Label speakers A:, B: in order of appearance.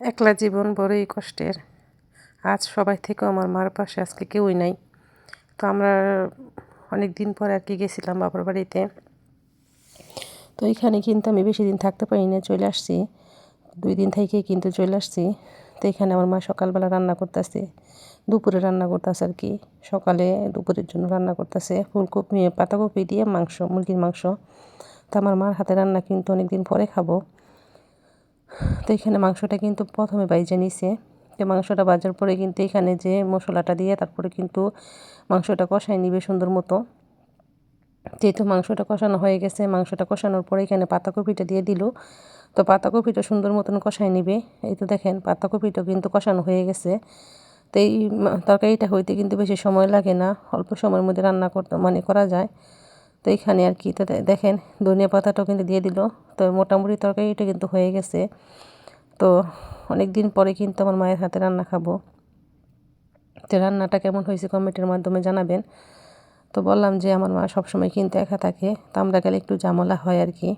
A: একলা জীবন বড়ই কষ্টের। আজ সবাই থেকে আমার মার পাশে আজকে কেউই নাই। তো আমরা অনেক দিন পর আর কি গেছিলাম বাবার বাড়িতে। তো এখানে কিন্তু আমি বেশি দিন থাকতে পারি না, চলে আসছি। 2 দিন থেকেই কিন্তু চলে আসছি। তো এখানে আমার মা সকালবেলা রান্না করতেছে, দুপুরে রান্না করতেছে আর কি। সকালে দুপুরের জন্য রান্না করতেছে ফুলকপি পাতাকপি দিয়ে মাংস, মুরগির মাংস। তো আমার মার হাতে রান্না কিন্তু অনেক দিন পরে খাবো। তো এখানে মাংসটা কিন্তু প্রথমে বাইজে নিছে। তো মাংসটা ভাজার পরে কিন্তু এখানে যে মশলাটা দিয়ে তারপরে কিন্তু মাংসটা কষাই নিবে সুন্দর মতো। যেহেতু মাংসটা কষানো হয়ে গেছে, মাংসটা কষানোর পরে এখানে পাতাকপিটা দিয়ে দিল। তো পাতাকপিটা সুন্দর মতন কষাই নিবে। এই তো দেখেন পাতাকপিটা কিন্তু কষানো হয়ে গেছে। তো এই তরকারিটা হইতে কিন্তু বেশি সময় লাগে না, অল্প সময়ের মধ্যে রান্না করতে করা যায়। তো এখানে আর কি তো দেখেন ধনিয়া পাতাটাও কিন্তু দিয়ে দিল। তো মোটামুটি তরকারিটা কিন্তু হয়ে গেছে। তো অনেক দিন পরে কিন্তু আমার মায়ের হাতে রান্না খাবো। তো রান্নাটা কেমন হয়েছে কমেন্টের মাধ্যমে জানাবেন। তো বললাম যে আমার মা সবসময় কিন্তু একা থাকে, তো আমরা গেলে একটু ঝামেলা হয় আর কি।